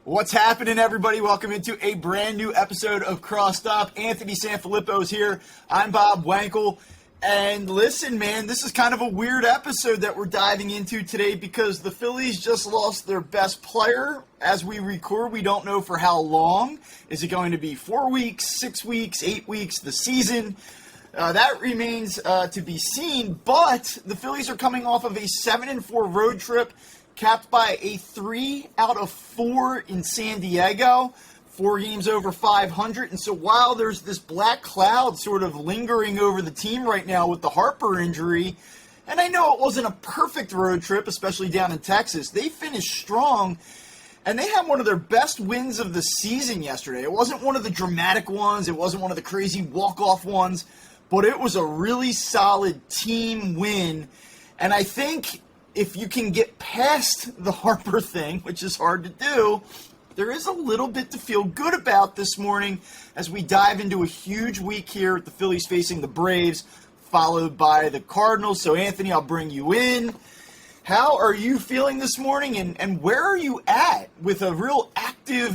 What's happening, everybody? Welcome into a brand new episode of Crossstop. Anthony Sanfilippo is here. I'm Bob Wankel. And listen, man, this is kind of a weird episode that we're diving into today because the Phillies just lost their best player. As we record, we don't know for how long. Is it going to be 4 weeks, 6 weeks, 8 weeks, the season? That remains to be seen. But the Phillies are coming off of a 7-4 road trip, capped by a 3 out of 4 in San Diego, 4 games over 500. And so while there's this black cloud sort of lingering over the team right now with the Harper injury, and I know it wasn't a perfect road trip, especially down in Texas, they finished strong, and they had one of their best wins of the season yesterday. It wasn't one of the dramatic ones, it wasn't one of the crazy walk-off ones, but it was a really solid team win. And I think if you can get past the Harper thing, which is hard to do, there is a little bit to feel good about this morning as we dive into a huge week here with the Phillies facing the Braves, followed by the Cardinals. So, Anthony, I'll bring you in. How are you feeling this morning, and where are you at with a real active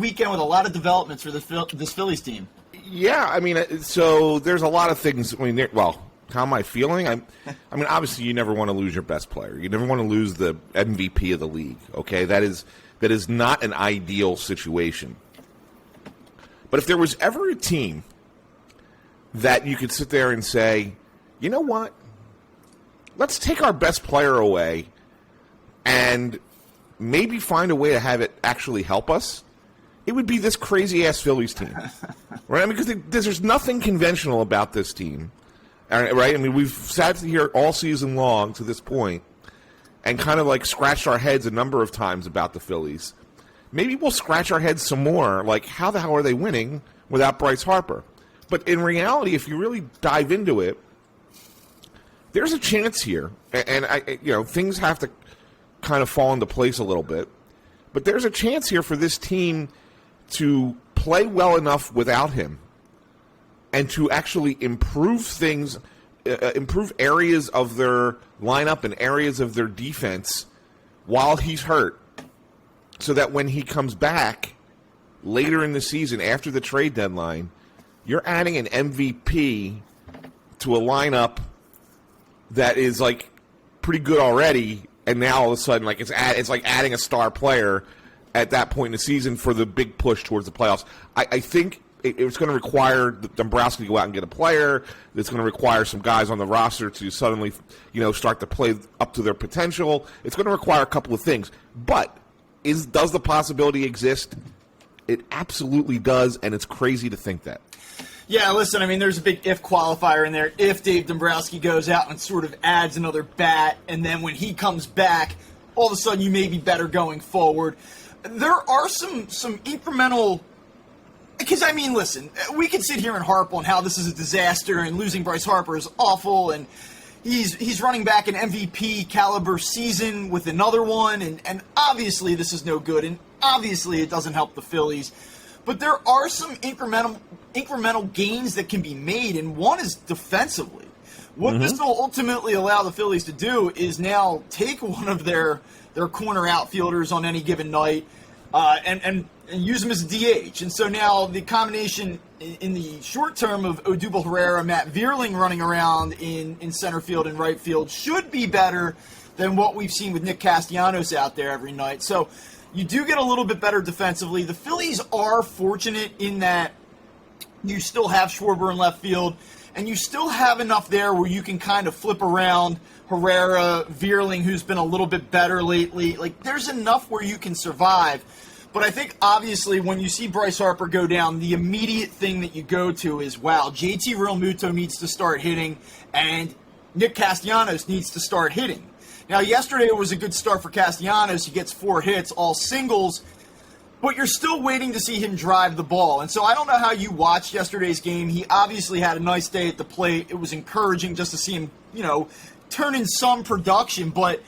weekend with a lot of developments for this Phillies team? Yeah, I mean, so there's a lot of things. I mean, how am I feeling? I mean, obviously, you never want to lose your best player. You never want to lose the MVP of the league. Okay, that is not an ideal situation. But if there was ever a team that you could sit there and say, you know what, let's take our best player away and maybe find a way to have it actually help us, it would be this crazy ass Phillies team, right? I mean, because there's nothing conventional about this team. Right? I mean, we've sat here all season long to this point and kind of like scratched our heads a number of times about the Phillies. Maybe we'll scratch our heads some more, like how the hell are they winning without Bryce Harper? But in reality, if you really dive into it, there's a chance here, and things have to kind of fall into place a little bit. But there's a chance here for this team to play well enough without him and to actually improve things, improve areas of their lineup and areas of their defense while he's hurt, so that when he comes back later in the season after the trade deadline, you're adding an MVP to a lineup that is like pretty good already, and now all of a sudden like it's like adding a star player at that point in the season for the big push towards the playoffs. I think it's going to require Dombrowski to go out and get a player. It's going to require some guys on the roster to suddenly, start to play up to their potential. It's going to require a couple of things. But does the possibility exist? It absolutely does, and it's crazy to think that. Yeah, listen, I mean, there's a big if qualifier in there. If Dave Dombrowski goes out and sort of adds another bat, and then when he comes back, all of a sudden you may be better going forward. There are some incremental. Because, I mean, listen, we can sit here and harp on how this is a disaster and losing Bryce Harper is awful, and he's running back an MVP caliber season with another one, and obviously this is no good, and obviously it doesn't help the Phillies. But there are some incremental gains that can be made, and one is defensively. What this will ultimately allow the Phillies to do is now take one of their corner outfielders on any given night and use him as a DH. And so now the combination in the short term of Odubel Herrera, Matt Vierling running around in center field and right field should be better than what we've seen with Nick Castellanos out there every night. So you do get a little bit better defensively. The Phillies are fortunate in that you still have Schwarber in left field, and you still have enough there where you can kind of flip around Herrera, Vierling, who's been a little bit better lately. Like, there's enough where you can survive. But I think, obviously, when you see Bryce Harper go down, the immediate thing that you go to is, wow, JT Realmuto needs to start hitting, and Nick Castellanos needs to start hitting. Now, yesterday was a good start for Castellanos. He gets 4 hits, all singles, but you're still waiting to see him drive the ball. And so I don't know how you watched yesterday's game. He obviously had a nice day at the plate. It was encouraging just to see him, turn in some production, but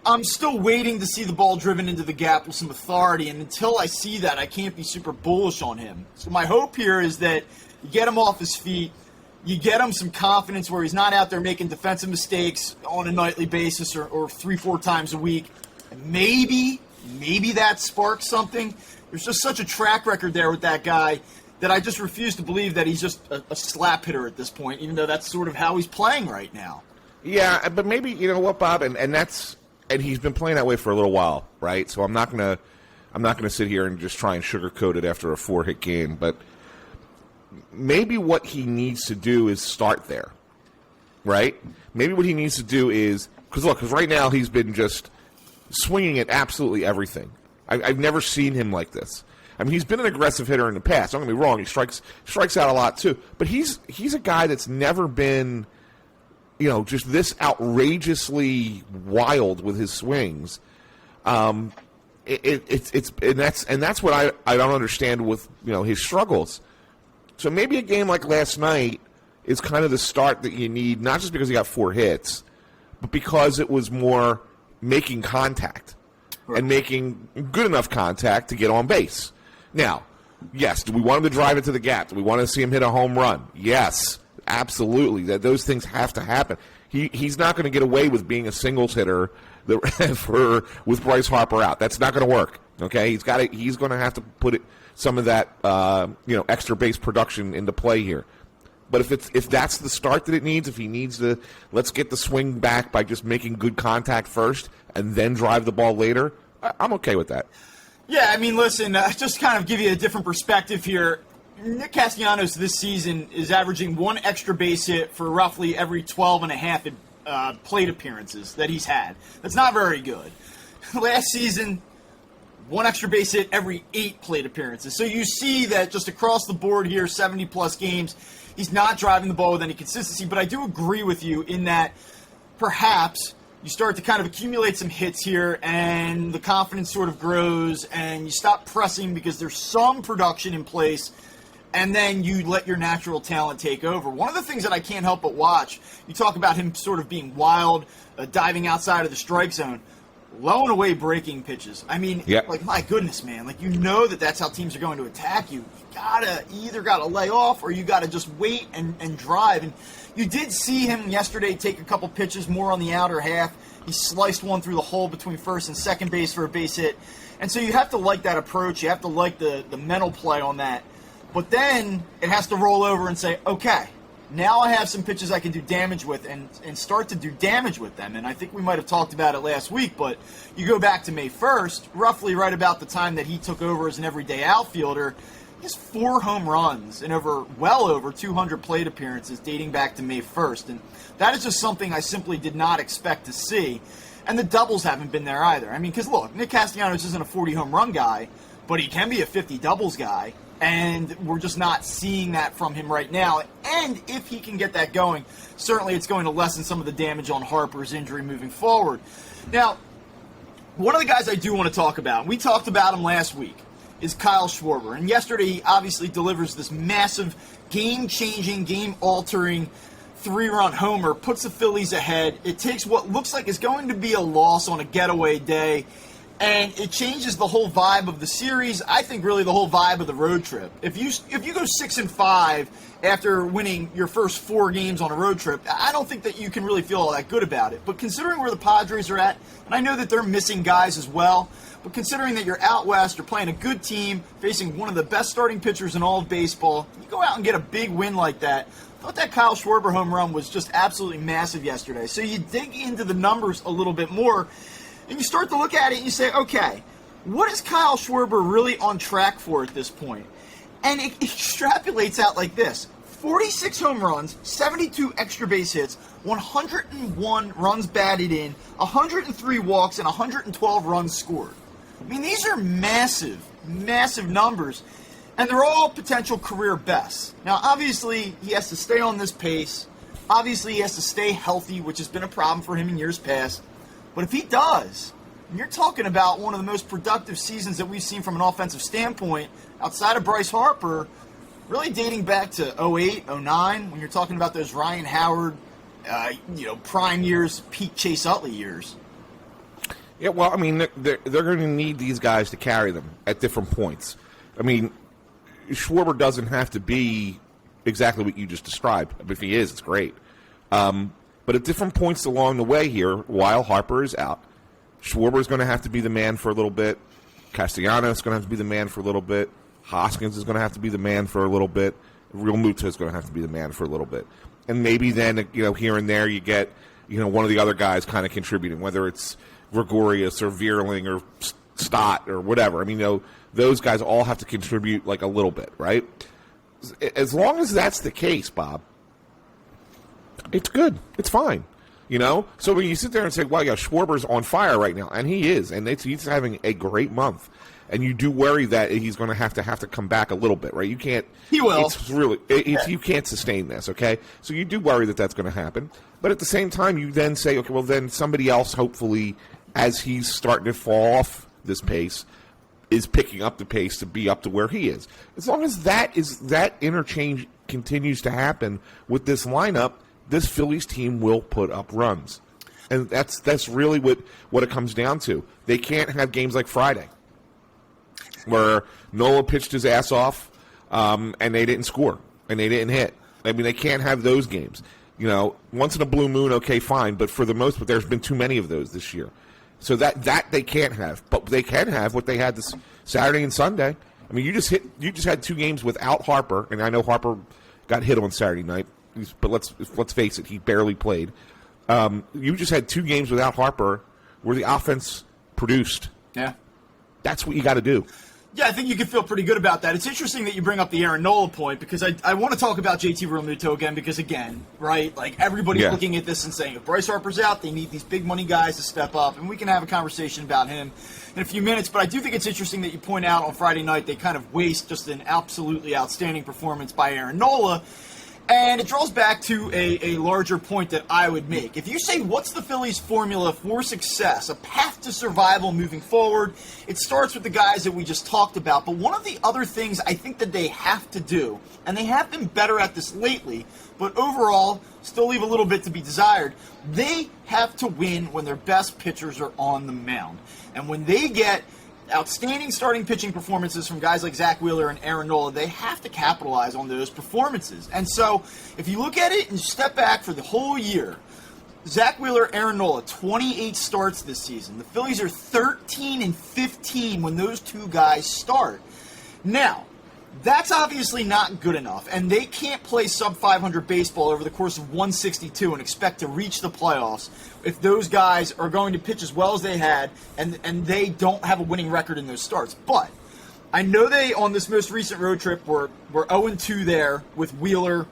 I'm still waiting to see the ball driven into the gap with some authority, and until I see that, I can't be super bullish on him. So my hope here is that you get him off his feet, you get him some confidence where he's not out there making defensive mistakes on a nightly basis or 3-4 times a week. And maybe maybe that sparks something. There's just such a track record there with that guy that I just refuse to believe that he's just a slap hitter at this point, even though that's sort of how he's playing right now. Yeah, but maybe, you know what, Bob, and he's been playing that way for a little while, right? So I'm not gonna sit here and just try and sugarcoat it after a 4-hit game, but maybe what he needs to do is start there, right? Maybe what he needs to do is, because right now he's been just swinging at absolutely everything. I've never seen him like this. I mean, he's been an aggressive hitter in the past. Don't get me wrong; he strikes out a lot too. But he's a guy that's never been, just this outrageously wild with his swings. It's that's what I don't understand with his struggles. So maybe a game like last night is kind of the start that you need, not just because he got 4 hits, but because it was more making contact and making good enough contact to get on base. Now, yes, do we want him to drive it to the gap? Do we want to see him hit a home run? Yes, absolutely. Those things have to happen. He's not going to get away with being a singles hitter with Bryce Harper out. That's not going to work. Okay, he's going to have to put some of that extra base production into play here. But if that's the start that it needs, if he needs to, let's get the swing back by just making good contact first and then drive the ball later, I'm okay with that. Yeah, I mean, listen, just kind of give you a different perspective here. Nick Castellanos this season is averaging 1 extra base hit for roughly every 12 and a half plate appearances that he's had. That's not very good. Last season, 1 extra base hit every 8 plate appearances. So you see that just across the board here, 70-plus games, he's not driving the ball with any consistency. But I do agree with you in that perhaps you start to kind of accumulate some hits here and the confidence sort of grows and you stop pressing because there's some production in place and then you let your natural talent take over. One of the things that I can't help but watch, you talk about him sort of being wild, diving outside of the strike zone, low and away breaking pitches. I mean, my goodness, man, that's how teams are going to attack you. You either got to lay off or you got to just wait and drive. And you did see him yesterday take a couple pitches more on the outer half. He sliced one through the hole between first and second base for a base hit. And so you have to like that approach. You have to like the mental play on that. But then it has to roll over and say, okay, now I have some pitches I can do damage with and start to do damage with them. And I think we might have talked about it last week, but you go back to May 1st, roughly right about the time that he took over as an everyday outfielder, he has 4 home runs and well over 200 plate appearances dating back to May 1st. And that is just something I simply did not expect to see. And the doubles haven't been there either. I mean, because look, Nick Castellanos isn't a 40 home run guy, but he can be a 50 doubles guy. And we're just not seeing that from him right now. And if he can get that going, certainly it's going to lessen some of the damage on Harper's injury moving forward. Now, one of the guys I do want to talk about, we talked about him last week, is Kyle Schwarber. And yesterday he obviously delivers this massive, game-changing, game-altering 3-run homer, puts the Phillies ahead. It takes what looks like is going to be a loss on a getaway day, and it changes the whole vibe of the series. I think really the whole vibe of the road trip. If you go 6-5 after winning your first 4 games on a road trip, I don't think that you can really feel all that good about it. But considering where the Padres are at, and I know that they're missing guys as well, but considering that you're out west, you're playing a good team, facing one of the best starting pitchers in all of baseball, you go out and get a big win like that. I thought that Kyle Schwarber home run was just absolutely massive yesterday. So you dig into the numbers a little bit more, and you start to look at it and you say, okay, what is Kyle Schwarber really on track for at this point? And it extrapolates out like this. 46 home runs, 72 extra base hits, 101 runs batted in, 103 walks, and 112 runs scored. I mean, these are massive, massive numbers, and they're all potential career bests. Now, obviously, he has to stay on this pace. Obviously, he has to stay healthy, which has been a problem for him in years past. But if he does, you're talking about one of the most productive seasons that we've seen from an offensive standpoint outside of Bryce Harper, really dating back to 08, 09, when you're talking about those Ryan Howard, prime years, peak Chase Utley years. Yeah, well, I mean, they're going to need these guys to carry them at different points. I mean, Schwarber doesn't have to be exactly what you just described. But if he is, it's great. But at different points along the way here, while Harper is out, Schwarber is going to have to be the man for a little bit. Castellanos is going to have to be the man for a little bit. Hoskins is going to have to be the man for a little bit. Real Muto is going to have to be the man for a little bit. And maybe then, here and there you get, one of the other guys kind of contributing, whether it's Gregorius or Vierling or Stott or whatever. I mean, those guys all have to contribute like a little bit, right? As long as that's the case, Bob, it's good. It's fine. So when you sit there and say, "Well, yeah, Schwarber's on fire right now," and he is, and he's having a great month, and you do worry that he's going to have to come back a little bit, right? You can't. He will. It's really you can't sustain this, okay? So you do worry that that's going to happen, but at the same time, you then say, "Okay, well, then somebody else, hopefully, as he's starting to fall off this pace, is picking up the pace to be up to where he is." As long as that interchange continues to happen with this lineup, this Phillies team will put up runs. And that's really what it comes down to. They can't have games like Friday where Nola pitched his ass off and they didn't score and they didn't hit. I mean, they can't have those games. Once in a blue moon, okay, fine. But for the most part, there's been too many of those this year. So that they can't have. But they can have what they had this Saturday and Sunday. I mean, you just had 2 games without Harper, and I know Harper got hit on Saturday night. But let's face it, he barely played. You just had 2 games without Harper where the offense produced. Yeah. That's what you got to do. Yeah, I think you can feel pretty good about that. It's interesting that you bring up the Aaron Nola point because I want to talk about JT Realmuto again because, again, right, like everybody's looking at this and saying if Bryce Harper's out, they need these big money guys to step up, and we can have a conversation about him in a few minutes. But I do think it's interesting that you point out on Friday night they kind of waste just an absolutely outstanding performance by Aaron Nola. And it draws back to a larger point that I would make. If you say, what's the Phillies' formula for success, a path to survival moving forward, it starts with the guys that we just talked about. But one of the other things I think that they have to do, and they have been better at this lately, but overall still leave a little bit to be desired, they have to win when their best pitchers are on the mound. And when they get outstanding starting pitching performances from guys like Zach Wheeler and Aaron Nola, they have to capitalize on those performances. And so if you look at it and step back for the whole year, Zach Wheeler, Aaron Nola, 28 starts this season. The Phillies are 13 and 15 when those 2 guys start. Now, that's obviously not good enough, and they can't play sub-500 baseball over the course of 162 and expect to reach the playoffs if those guys are going to pitch as well as they had and they don't have a winning record in those starts. But I know they, on this most recent road trip, were 0-2 there with Wheeler,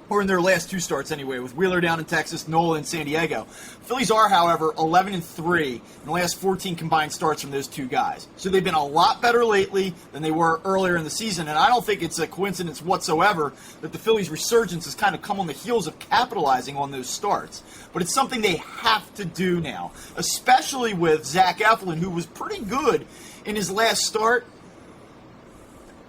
or in their last 2 starts anyway, with Wheeler down in Texas, Nola in San Diego. Phillies are, however, 11-3 in the last 14 combined starts from those 2 guys. So they've been a lot better lately than they were earlier in the season, and I don't think it's a coincidence whatsoever that the Phillies' resurgence has kind of come on the heels of capitalizing on those starts. But it's something they have to do now, especially with Zach Eflin, who was pretty good in his last start.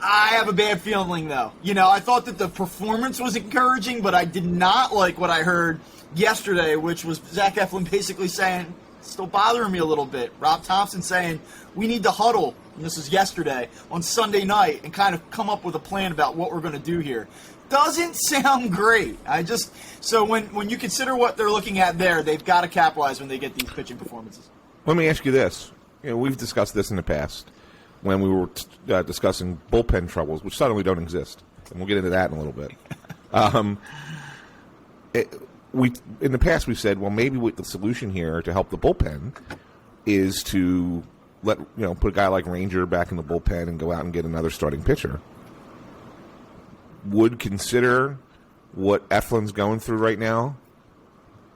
I have a bad feeling, though. I thought that the performance was encouraging, but I did not like what I heard yesterday, which was Zach Eflin basically saying, it's still bothering me a little bit. Rob Thompson saying, we need to huddle, and this is yesterday, on Sunday night, and kind of come up with a plan about what we're going to do here. Doesn't sound great. So when you consider what they're looking at there, they've got to capitalize when they get these pitching performances. Let me ask you this. We've discussed this in the past when we were discussing bullpen troubles, which suddenly don't exist. And we'll get into that in a little bit. In the past, we've said, well, maybe the solution here to help the bullpen is to put a guy like Ranger back in the bullpen and go out and get another starting pitcher. Would consider what Eflin's going through right now?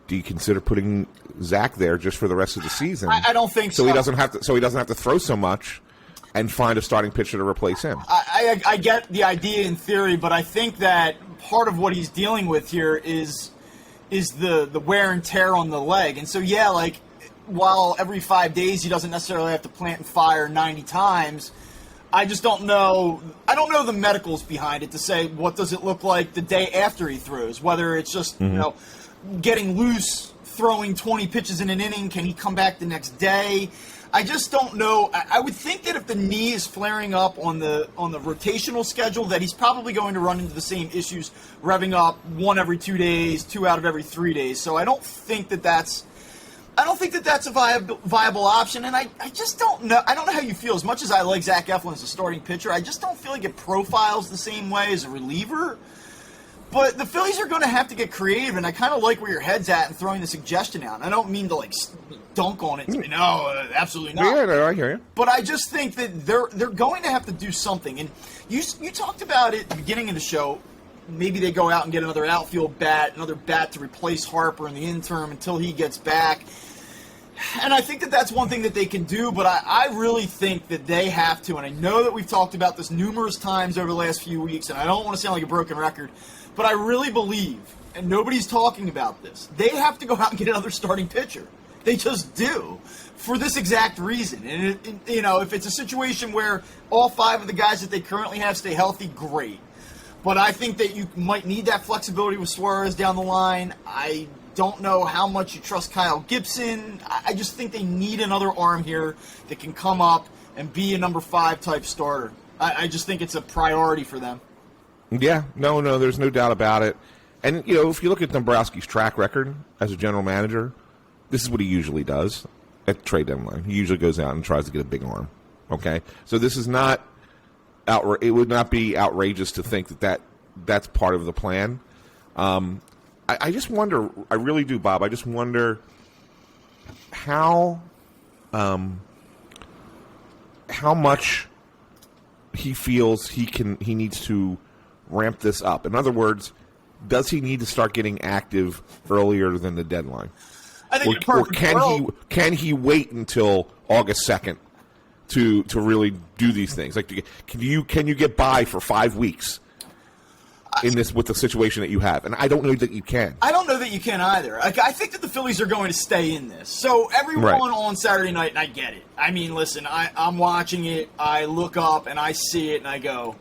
Do you consider putting Zach there just for the rest of the season? I don't think so. So he doesn't have to throw so much and find a starting pitcher to replace him. I get the idea in theory, but I think that part of what he's dealing with here is the wear and tear on the leg. And so, while every 5 days he doesn't necessarily have to plant and fire 90 times, I just don't know. I don't know the medicals behind it to say what does it look like the day after he throws, whether it's just, getting loose, throwing 20 pitches in an inning. Can he come back the next day? I just don't know. I would think that if the knee is flaring up on the rotational schedule, that he's probably going to run into the same issues, revving up 1 every 2 days, 2 out of every 3 days. So I don't think that that's I don't think that that's a viable option, and I just don't know. I don't know how you feel. As much as I like Zach Eflin as a starting pitcher, I just don't feel like it profiles the same way as a reliever. But the Phillies are going to have to get creative, and I kind of like where your head's at and throwing the suggestion out. I don't mean to dunk on it and say, no, absolutely not. Yeah, no, I hear you. But I just think that they're going to have to do something. And you talked about it at the beginning of the show. Maybe they go out and get another outfield bat, another bat to replace Harper in the interim until he gets back. And I think that that's one thing that they can do, but I really think that they have to. And I know that we've talked about this numerous times over the last few weeks, and I don't want to sound like a broken record, but I really believe, and nobody's talking about this, they have to go out and get another starting pitcher. They just do, for this exact reason. And, if it's a situation where all 5 of the guys that they currently have stay healthy, great. But I think that you might need that flexibility with Suarez down the line. I don't know how much you trust Kyle Gibson. I just think they need another arm here that can come up and be a number 5 type starter. I just think it's a priority for them. Yeah, no, there's no doubt about it. And, if you look at Dombrowski's track record as a general manager, this is what he usually does at the trade deadline. He usually goes out and tries to get a big arm. Okay? So this is not it would not be outrageous to think that's part of the plan. I just wonder, I really do, Bob, I just wonder how much he feels he needs to ramp this up. In other words, does he need to start getting active earlier than the deadline? I think or can he wait until August 2nd to really do these things? Like, can you get by for 5 weeks with the situation that you have? And I don't know that you can. I don't know that you can either. I think that the Phillies are going to stay in this. So everyone on Saturday night, and I get it. I mean, listen, I'm watching it. I look up and I see it and I go,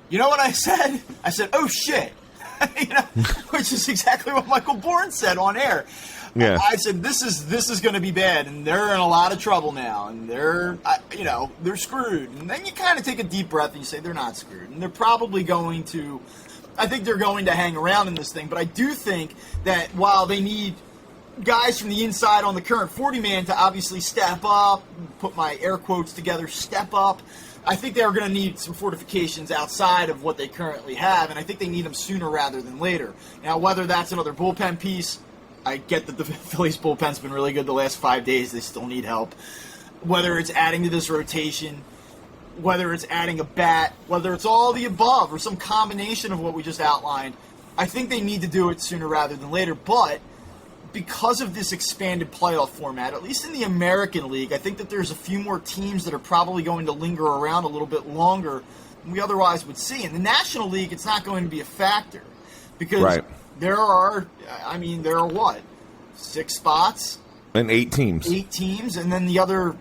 you know what I said? I said, oh shit, which is exactly what Michael Bourne said on air. Yeah. I said this is going to be bad, and they're in a lot of trouble now, and they're screwed. And then you kind of take a deep breath and you say they're not screwed, and they're probably going to. I think they're going to hang around in this thing, but I do think that while they need guys from the inside on the current 40-man to obviously step up, put my air quotes together, step up, I think they're going to need some fortifications outside of what they currently have, and I think they need them sooner rather than later. Now, whether that's another bullpen piece, I get that the Phillies bullpen's been really good the last 5 days. They still need help. Whether it's adding to this rotation, whether it's adding a bat, whether it's all the above or some combination of what we just outlined, I think they need to do it sooner rather than later. But because of this expanded playoff format, at least in the American League, I think that there's a few more teams that are probably going to linger around a little bit longer than we otherwise would see. In the National League, it's not going to be a factor because there are what? 6 spots? And 8 teams. 8 teams, and then the other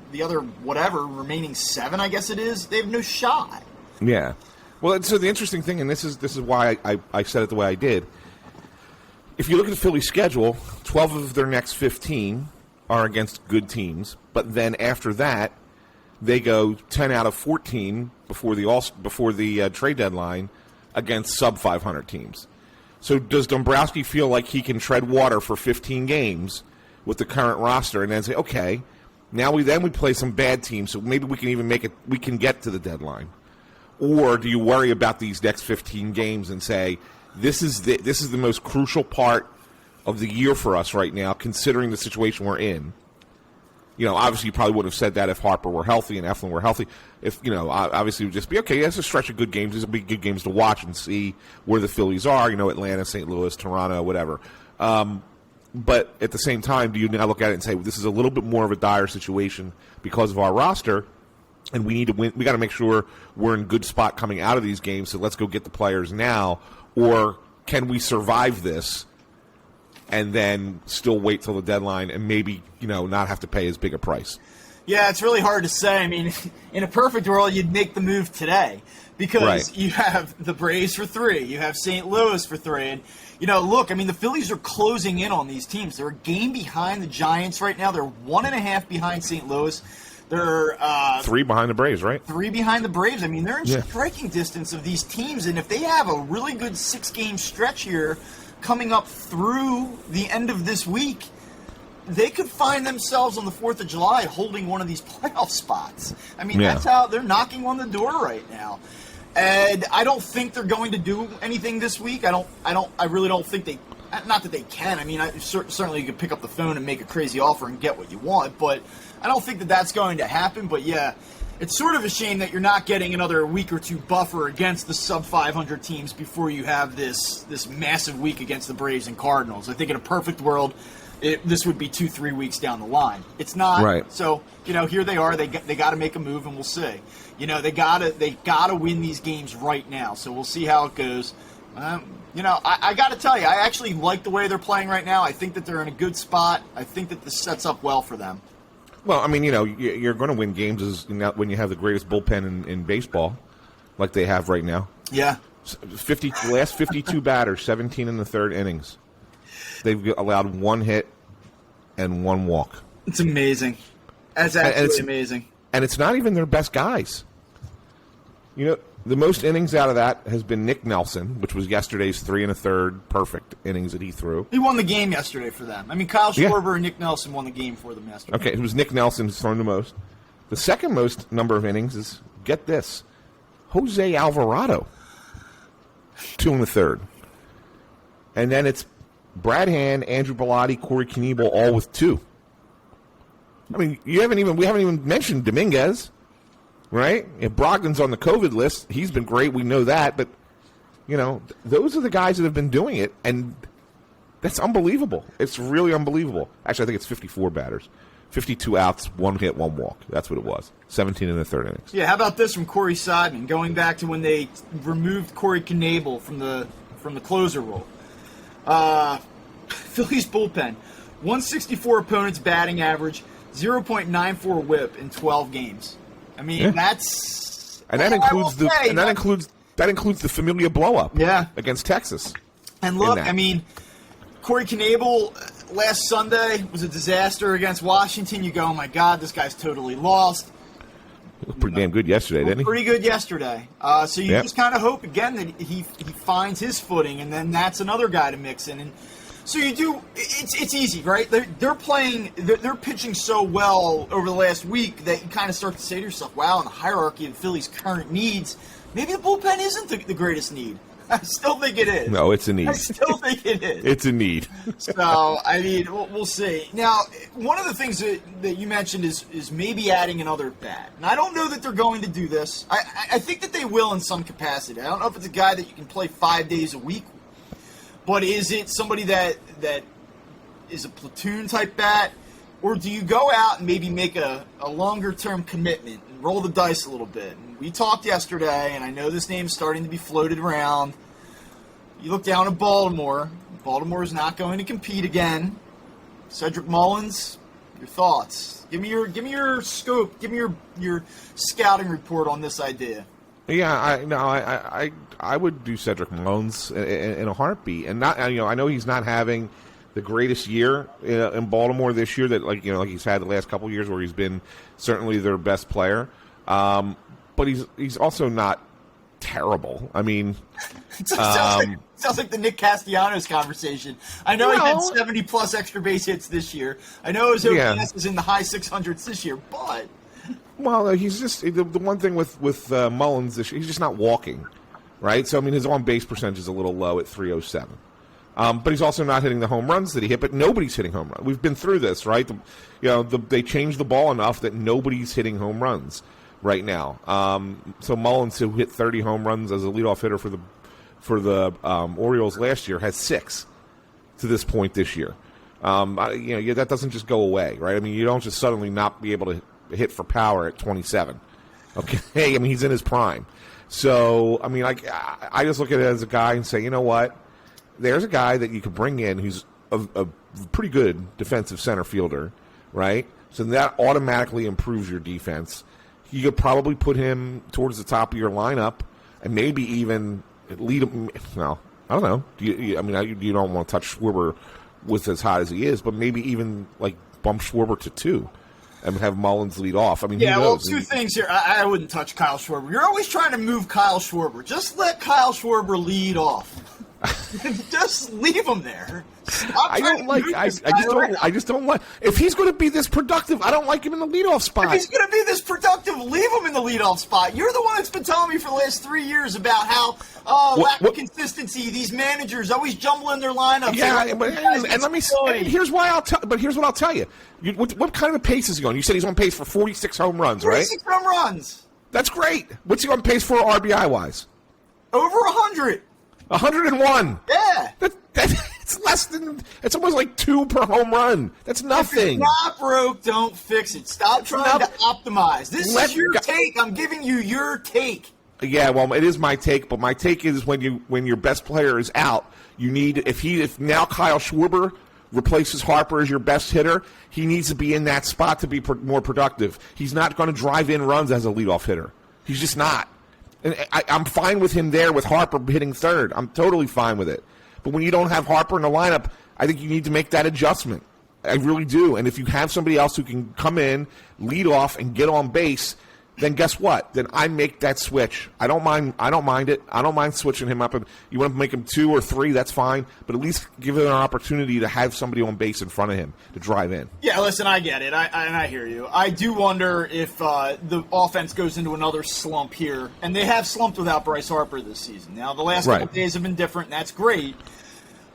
whatever, remaining 7, I guess it is, they have no shot. Yeah. Well, so the interesting thing, and this is why I said it the way I did, if you look at the Phillies' schedule, 12 of their next 15 are against good teams, but then after that, they go 10 out of 14 before the trade deadline against sub-500 teams. So does Dombrowski feel like he can tread water for 15 games with the current roster and then say, okay, now we play some bad teams, so maybe we can even we can get to the deadline? Or do you worry about these next 15 games and say, this is the most crucial part of the year for us right now, considering the situation we're in? Obviously you probably would have said that if Harper were healthy and Eflin were healthy. If, obviously it would just be, okay, that's a stretch of good games. These will be good games to watch and see where the Phillies are, Atlanta, St. Louis, Toronto, whatever. But at the same time, do you now look at it and say, well, this is a little bit more of a dire situation because of our roster, and we need to win. We got to make sure we're in a good spot coming out of these games, so let's go get the players now. Or can we survive this and then still wait till the deadline and maybe, not have to pay as big a price? Yeah, it's really hard to say. I mean, in a perfect world, you'd make the move today because you have the Braves for 3. You have St. Louis for 3. And, look, I mean, the Phillies are closing in on these teams. They're a game behind the Giants right now. They're 1.5 behind St. Louis. They're 3 behind the Braves, right? 3 behind the Braves. I mean, they're in striking distance of these teams, and if they have a really good 6-game stretch here coming up through the end of this week, they could find themselves on the 4th of July holding one of these playoff spots. I mean, Yeah. that's how they're knocking on the door right now. And I don't think they're going to do anything this week. I really don't think they, not that they can. I mean, certainly you could pick up the phone and make a crazy offer and get what you want, but I don't think that that's going to happen. But yeah, it's sort of a shame that you're not getting another week or two buffer against the sub-500 teams before you have this massive week against the Braves and Cardinals. I think in a perfect world, this would be 2-3 weeks down the line. It's not. Right. So, here they are. They got to make a move, and we'll see. They gotta win these games right now. So we'll see how it goes. I got to tell you, I actually like the way they're playing right now. I think that they're in a good spot. I think that this sets up well for them. Well, I mean, you're going to win games when you have the greatest bullpen in baseball, like they have right now. Yeah. Last 52 batters, 17 in the third innings. They've allowed 1 hit and 1 walk. It's amazing. That's absolutely amazing. And it's not even their best guys. The most innings out of that has been Nick Nelson, which was yesterday's 3 1/3 perfect innings that he threw. He won the game yesterday for them. I mean, Kyle Schwarber and Nick Nelson won the game for them yesterday. Okay, it was Nick Nelson who's thrown the most. The second most number of innings is, get this, Jose Alvarado, 2 1/3. And then it's Brad Hand, Andrew Bellotti, Corey Knebel, all with 2. I mean, we haven't even mentioned Dominguez, right? If Brogdon's on the COVID list, he's been great. We know that, but those are the guys that have been doing it, and that's unbelievable. It's really unbelievable. Actually, I think it's 54 batters, 52 outs, 1 hit, 1 walk. That's what it was. 17 in the third innings. Yeah, how about this from Corey Seidman, going back to when they removed Corey Knebel from the closer role. Phillies bullpen, 164 opponents batting average, 0.94 WHIP in 12 games. I mean, that's and that includes the Familia blowup against Texas. And look, I mean, Corey Knebel last Sunday was a disaster against Washington. You go, oh my God, this guy's totally lost. He looked pretty damn good yesterday, didn't he? Pretty good yesterday. So you just kind of hope again that he finds his footing, and then that's another guy to mix in. And so you do. It's easy, right? They're playing. They're pitching so well over the last week that you kind of start to say to yourself, "Wow!" In the hierarchy of Philly's current needs, maybe the bullpen isn't the greatest need. I still think it is. No, it's a need. I still think it is. It's a need. So, I mean, we'll see. Now, one of the things that you mentioned is maybe adding another bat. And I don't know that they're going to do this. I think that they will in some capacity. I don't know if it's a guy that you can play 5 days a week. But is it somebody that is a platoon-type bat? Or do you go out and maybe make a longer-term commitment and roll the dice a little bit? And we talked yesterday, and I know this name's starting to be floated around. You look down at Baltimore. Baltimore is not going to compete again. Cedric Mullins, your thoughts? Give me your scope. Give me your scouting report on this idea. Yeah, I would do Cedric Mullins in a heartbeat, and not I know he's not having the greatest year in Baltimore this year that like he's had the last couple of years where he's been certainly their best player, but he's also not terrible. I mean, sounds like the Nick Castellanos conversation. I know he had 70+ extra base hits this year. I know his OPS is in the high 600s this year, but. Well, he's just the one thing with Mullins this year, he's just not walking, right? So I mean, his on-base percentage is a little low at 307, but he's also not hitting the home runs that he hit. But nobody's hitting home runs. We've been through this, right? They changed the ball enough that nobody's hitting home runs right now. So Mullins, who hit 30 home runs as a leadoff hitter for the Orioles last year, has 6 to this point this year. That doesn't just go away, right? I mean, you don't just suddenly not be able to hit for power at 27. Okay, I mean, he's in his prime. So, I mean, I just look at it as a guy and say, you know what? There's a guy that you could bring in who's a pretty good defensive center fielder, right? So that automatically improves your defense. You could probably put him towards the top of your lineup and maybe even lead him. Well, I don't know. You don't want to touch Schwarber with as hot as he is, but maybe even like bump Schwarber to 2. And have Mullins lead off. I mean, who knows? Well, 2 things here. I wouldn't touch Kyle Schwarber. You're always trying to move Kyle Schwarber. Just let Kyle Schwarber lead off. Just leave him there. I just don't like. If he's going to be this productive, I don't like him in the leadoff spot. If he's going to be this productive, leave him in the leadoff spot. You're the one that's been telling me for the last 3 years about how lack of consistency. These managers always jumbling their lineups. Yeah, and let me. And here's why I'll tell. But here's what I'll tell you. What kind of pace is he on? You said he's on pace for 46 home runs, right? 46 home runs. That's great. What's he on pace for RBI wise? Over 100. 101. Yeah. It's less than. It's almost like 2 per home run. That's nothing. If it's not broke, don't fix it. Stop trying to optimize. This is your take. I'm giving you your take. Yeah, well, it is my take, but my take is when your best player is out, you need if now Kyle Schwarber replaces Harper as your best hitter, he needs to be in that spot to be more productive. He's not going to drive in runs as a leadoff hitter. He's just not. And I'm fine with him there with Harper hitting third. I'm totally fine with it. But when you don't have Harper in the lineup, I think you need to make that adjustment. I really do. And if you have somebody else who can come in, lead off, and get on base, then guess what? Then I make that switch. I don't mind it. I don't mind switching him up. And you want to make him 2 or 3, that's fine. But at least give him an opportunity to have somebody on base in front of him to drive in. Yeah, listen, I get it. I hear you. I do wonder if the offense goes into another slump here. And they have slumped without Bryce Harper this season. Now, the last couple of days have been different, and that's great.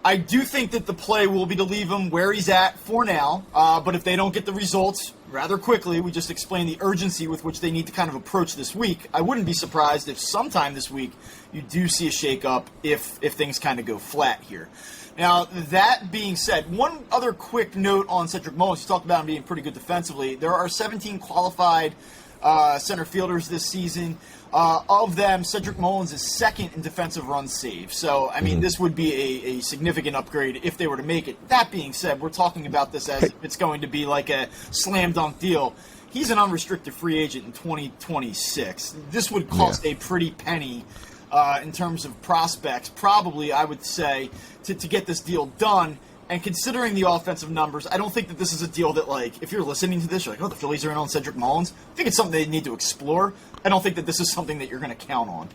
I do think that the play will be to leave him where he's at for now. But if they don't get the results rather quickly, we just explained the urgency with which they need to kind of approach this week. I wouldn't be surprised if sometime this week you do see a shakeup if things kind of go flat here. Now, that being said, one other quick note on Cedric Mullins. You talked about him being pretty good defensively. There are 17 qualified center fielders this season. Of them, Cedric Mullins is second in defensive runs saved. So, I mean, this would be a significant upgrade if they were to make it. That being said, we're talking about this as if it's going to be like a slam dunk deal. He's an unrestricted free agent in 2026. This would cost a pretty penny in terms of prospects, probably, I would say, to get this deal done. And considering the offensive numbers, I don't think that this is a deal that, like, if you're listening to this, you're like, oh, the Phillies are in on Cedric Mullins. I think it's something they need to explore. I don't think that this is something that you're going to count on.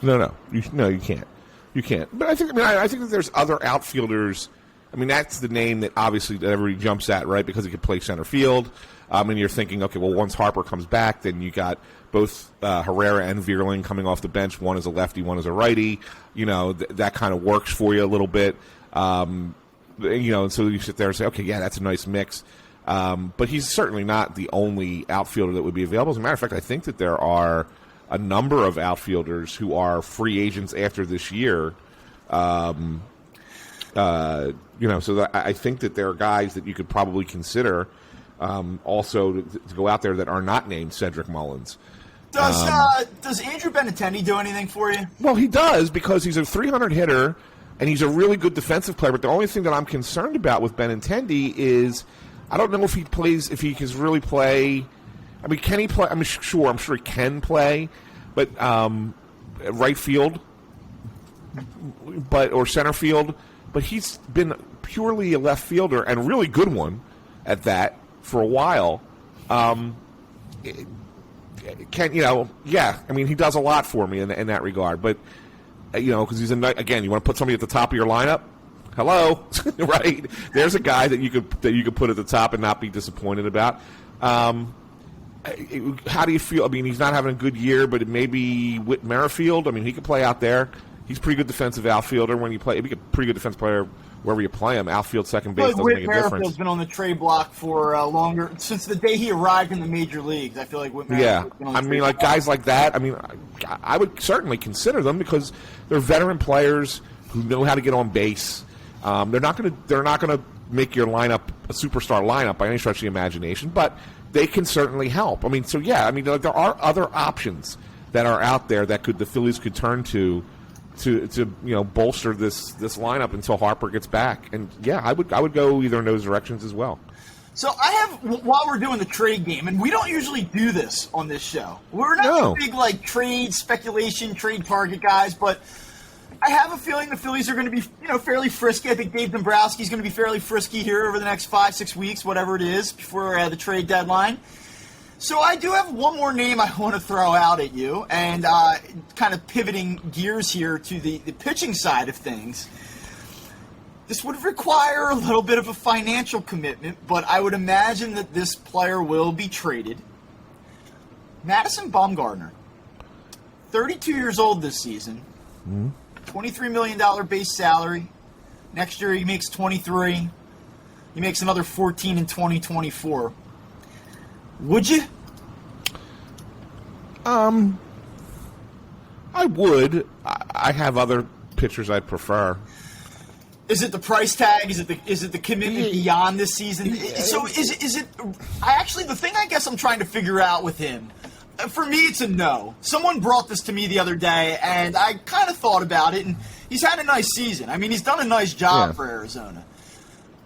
No, you can't. You can't. But I think that there's other outfielders. I mean, that's the name that obviously that everybody jumps at, right? Because he could play center field. And you're thinking, okay, well, once Harper comes back, then you got both Herrera and Vierling coming off the bench. One is a lefty, one is a righty. You know, that kind of works for you a little bit. You know, and so you sit there and say, okay, yeah, that's a nice mix. But he's certainly not the only outfielder that would be available. As a matter of fact, I think that there are a number of outfielders who are free agents after this year. You know, so I think that there are guys that you could probably consider also to go out there that are not named Cedric Mullins. Does Andrew Benintendi do anything for you? Well, he does, because he's a 300 hitter. And he's a really good defensive player, but the only thing that I'm concerned about with Benintendi is I don't know if he can really play. I mean, can he play? I'm sure he can play, but right field, or center field. But he's been purely a left fielder and a really good one at that for a while. I mean, he does a lot for me in that regard, but. You know, because again, you want to put somebody at the top of your lineup. Hello, right? There's a guy that you could put at the top and not be disappointed about. How do you feel? I mean, he's not having a good year, but it may be Whit Merrifield. I mean, he could play out there. He's a pretty good defensive outfielder when you play. He's a pretty good defensive player wherever you play him. Outfield, second base doesn't make a difference. Whit Merrifield's been on the trade block for longer since the day he arrived in the major leagues. I feel like Whit Merrifield's been on the trade block. Guys like that. I mean, I would certainly consider them because they're veteran players who know how to get on base. They're not going to make your lineup a superstar lineup by any stretch of the imagination, but they can certainly help. I mean, so yeah, I mean, there are other options that are out there that the Phillies could turn to bolster this lineup until Harper gets back. And yeah, I would go either in those directions as well. So I have, while we're doing the trade game, and we don't usually do this on this show. We're not big trade speculation, trade target guys, but I have a feeling the Phillies are going to be, fairly frisky. I think Dave Dombrowski's going to be fairly frisky here over the next 5-6 weeks, whatever it is, before the trade deadline. So I do have one more name I want to throw out at you, and kind of pivoting gears here to the pitching side of things. This would require a little bit of a financial commitment, but I would imagine that this player will be traded. Madison Bumgarner, 32 years old this season, $23 million base salary. Next year he makes 23. He makes another 14 in 2024. Would you? I would. I have other pitchers I'd prefer. Is it the price tag? Is it the commitment beyond this season? So is it? The thing I guess I'm trying to figure out with him, for me, it's a no. Someone brought this to me the other day, and I kind of thought about it, and he's had a nice season. I mean, he's done a nice job for Arizona.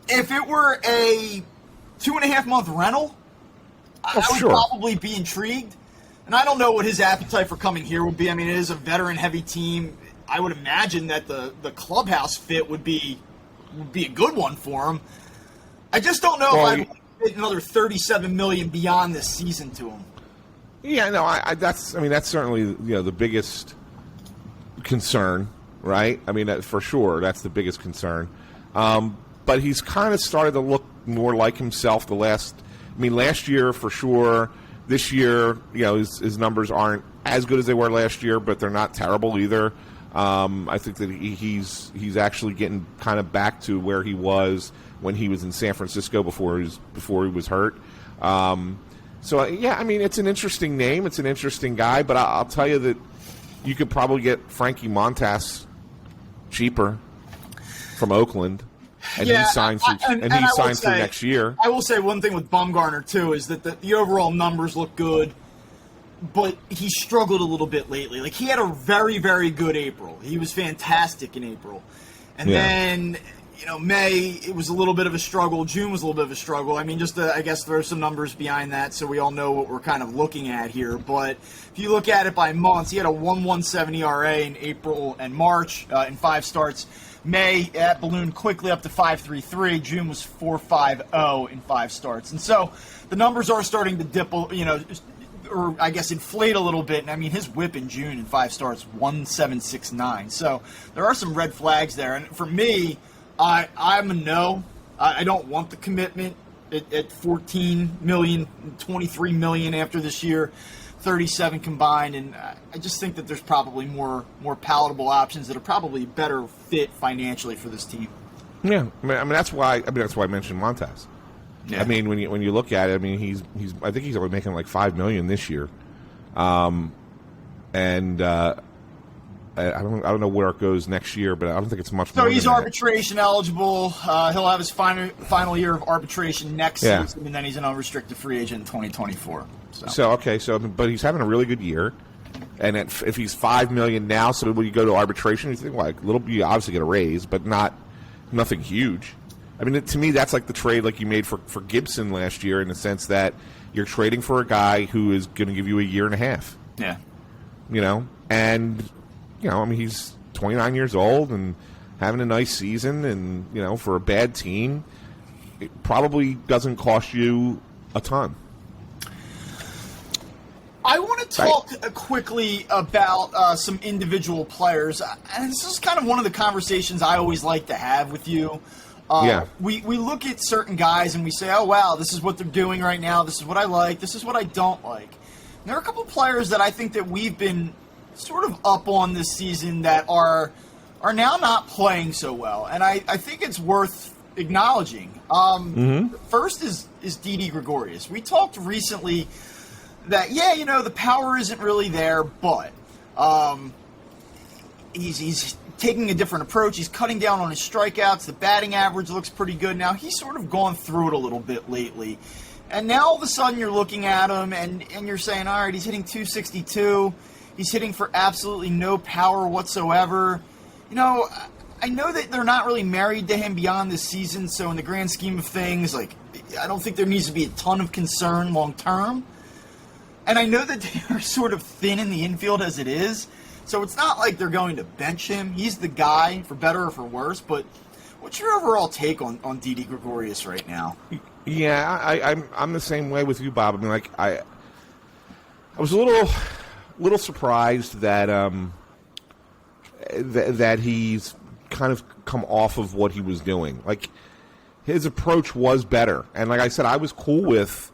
If it were a 2.5-month rental, I would probably be intrigued. And I don't know what his appetite for coming here would be. I mean, it is a veteran-heavy team. I would imagine that the clubhouse fit would be a good one for him. I just don't know if I'd fit another $37 million beyond this season to him. Yeah, no, that's certainly the biggest concern, right? I mean, for sure, that's the biggest concern. But he's kind of started to look more like himself last year for sure. This year, his numbers aren't as good as they were last year, but they're not terrible either. I think that he's actually getting kind of back to where he was when he was in San Francisco before he was hurt. So it's an interesting name. It's an interesting guy, but I'll tell you that you could probably get Frankie Montas cheaper from Oakland. And he signed through next year. I will say one thing with Bumgarner, too, is that the overall numbers look good, but he struggled a little bit lately. Like, he had a very, very good April. He was fantastic in April. And then, May, it was a little bit of a struggle. June was a little bit of a struggle. I mean, I guess there are some numbers behind that, so we all know what we're kind of looking at here. But if you look at it by months, he had a 1.17 ERA in April and March in 5 starts. May, that ballooned quickly up to 5.33. June was 4.50 in 5 starts. And so the numbers are starting to dip, or I guess inflate a little bit. And I mean, his whip in June in 5 starts, 1.769. So there are some red flags there. And for me, I'm a no. I don't want the commitment at 14 million, 23 million after this year. 37 combined, and I just think that there's probably more palatable options that are probably better fit financially for this team. Yeah, I mean that's why I mentioned Montas. Yeah. I mean when you look at it, I mean he's I think he's only making like $5 million this year, and I don't know where it goes next year, but I don't think it's much more. So he's arbitration eligible. He'll have his final year of arbitration next season, and then he's an unrestricted free agent in 2024. But he's having a really good year, and if he's $5 million now, so when you go to arbitration, you think you obviously get a raise, but nothing huge. I mean, to me, that's like the trade like you made for Gibson last year, in the sense that you're trading for a guy who is going to give you a year and a half. Yeah, and. I mean, he's 29 years old and having a nice season, and, for a bad team, it probably doesn't cost you a ton. I want to talk quickly about some individual players, and this is kind of one of the conversations I always like to have with you. We look at certain guys and we say, oh, wow, this is what they're doing right now. This is what I like. This is what I don't like. And there are a couple players that I think that we've been sort of up on this season that are now not playing so well, and I think it's worth acknowledging. First is Didi Gregorius. We talked recently that the power isn't really there, but he's taking a different approach. He's cutting down on his strikeouts. The batting average looks pretty good now. He's sort of gone through it a little bit lately, and now all of a sudden you're looking at him and you're saying, all right, he's hitting 262. He's hitting for absolutely no power whatsoever. I know that they're not really married to him beyond this season, so in the grand scheme of things, I don't think there needs to be a ton of concern long term. And I know that they are sort of thin in the infield as it is, so it's not like they're going to bench him. He's the guy, for better or for worse, but what's your overall take on Didi Gregorius right now? Yeah, I'm the same way with you, Bob. I mean, I was a little surprised that that he's kind of come off of what he was doing. Like, his approach was better. And like I said, I was cool with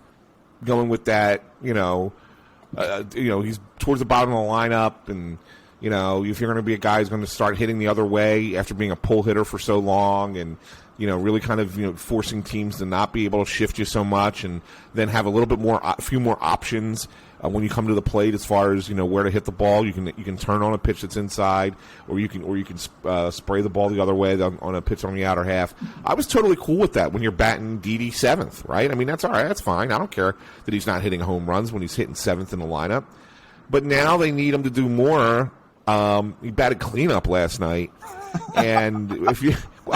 going with that, he's towards the bottom of the lineup, and, if you're going to be a guy who's going to start hitting the other way after being a pull hitter for so long, and, really kind of, forcing teams to not be able to shift you so much, and then have a few more options when you come to the plate as far as, where to hit the ball. You can turn on a pitch that's inside, or you can spray the ball the other way on a pitch on the outer half. I was totally cool with that when you're batting DD seventh, right? I mean, that's all right. That's fine. I don't care that he's not hitting home runs when he's hitting seventh in the lineup. But now they need him to do more. He batted cleanup last night, and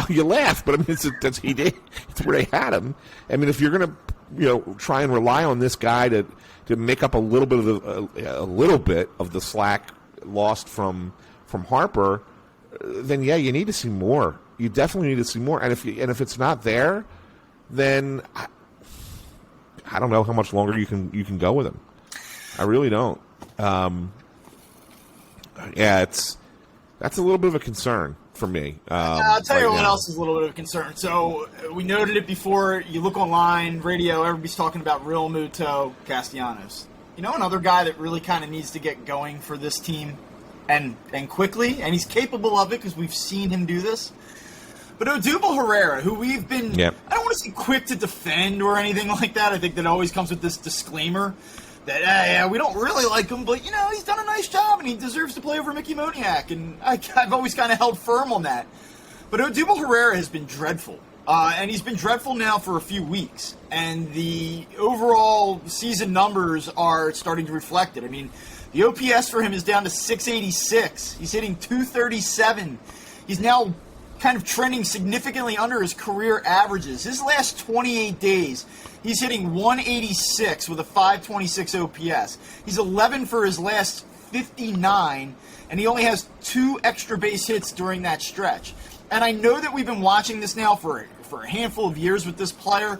you laugh, but I mean, he did. It's where they had him. I mean, if you're going to try and rely on this guy to make up a little bit of the slack lost from Harper, then yeah, you need to see more. You definitely need to see more. And if it's not there, then I don't know how much longer you can go with him. I really don't. That's a little bit of a concern for me. I'll tell you what else is a little bit of a concern. So we noted it before. You look online, radio, everybody's talking about Real Muto Castellanos. Another guy that really kind of needs to get going for this team, and quickly, and he's capable of it because we've seen him do this. But Odubel Herrera, who we've been, I don't want to say quick to defend or anything like that. I think that always comes with this disclaimer that, we don't really like him, but, he's done a nice job, and he deserves to play over Mickey Moniak, and I've always kind of held firm on that. But Odubel Herrera has been dreadful, and he's been dreadful now for a few weeks, and the overall season numbers are starting to reflect it. I mean, the OPS for him is down to 686. He's hitting 237. He's now kind of trending significantly under his career averages. His last 28 days, he's hitting 186 with a 526 OPS. He's 11 for his last 59, and he only has 2 extra base hits during that stretch. And I know that we've been watching this now for a handful of years with this player,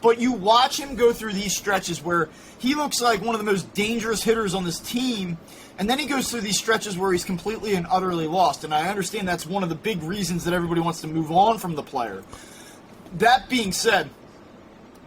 but you watch him go through these stretches where he looks like one of the most dangerous hitters on this team, and then he goes through these stretches where he's completely and utterly lost. And I understand that's one of the big reasons that everybody wants to move on from the player. That being said,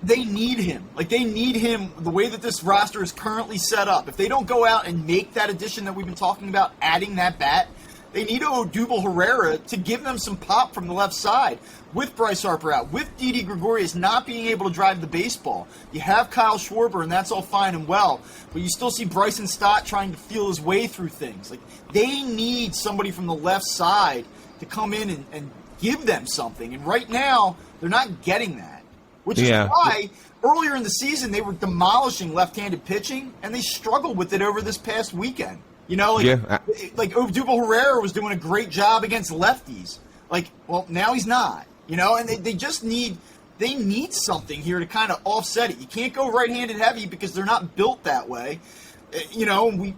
they need him. They need him the way that this roster is currently set up. If they don't go out and make that addition that we've been talking about, adding that bat, they need Odubel Herrera to give them some pop from the left side. With Bryce Harper out, with Didi Gregorius not being able to drive the baseball. You have Kyle Schwarber, and that's all fine and well, but you still see Bryson Stott trying to feel his way through things. They need somebody from the left side to come in and give them something, and right now, they're not getting that. Which is why earlier in the season they were demolishing left-handed pitching, and they struggled with it over this past weekend. Odubel Herrera was doing a great job against lefties. Now he's not. And they just need something here to kind of offset it. You can't go right-handed heavy because they're not built that way.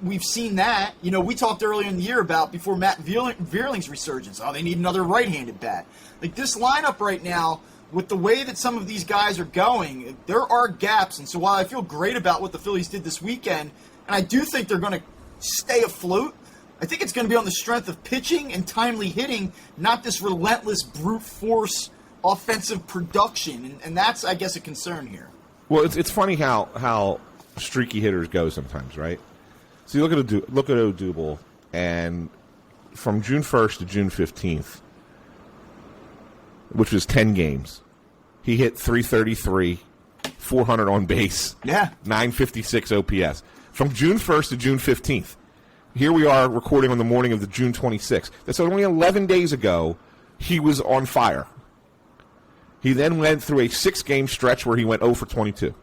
We've seen that. We talked earlier in the year about before Matt Vierling's resurgence. Oh, they need another right-handed bat. This lineup right now, with the way that some of these guys are going, there are gaps. And so while I feel great about what the Phillies did this weekend, and I do think they're going to stay afloat, I think it's going to be on the strength of pitching and timely hitting, not this relentless brute force offensive production. And that's, I guess, a concern here. Well, it's funny how streaky hitters go sometimes, right? So you look at Odubel, and from June 1st to June 15th, which was 10 games, he hit 333, 400 on base, 956 OPS. From June 1st to June 15th. Here we are recording on the morning of the June 26th. That's only 11 days ago he was on fire. He then went through a 6-game stretch where he went 0 for 22.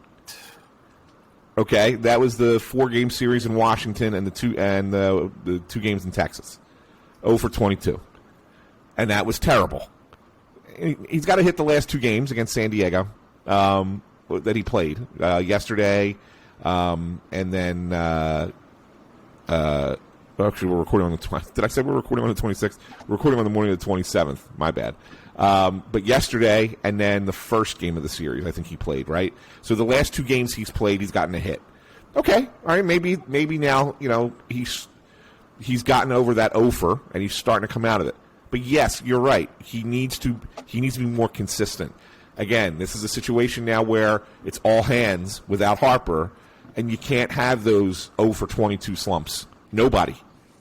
Okay, that was the 4-game series in Washington and the 2 games in Texas. 0 for 22. And that was terrible. He's got to hit the last 2 games against San Diego that he played yesterday. And then, actually, we're recording on the 20th. Did I say we're recording on the 26th? We're recording on the morning of the 27th. My bad. But yesterday, and then the first game of the series, I think he played, right? So the last 2 games he's played, he's gotten a hit. Okay, all right, maybe now, he's gotten over that offer, and he's starting to come out of it. But yes, you're right. He needs to be more consistent. Again, this is a situation now where it's all hands without Harper, and you can't have those 0 for 22 slumps. Nobody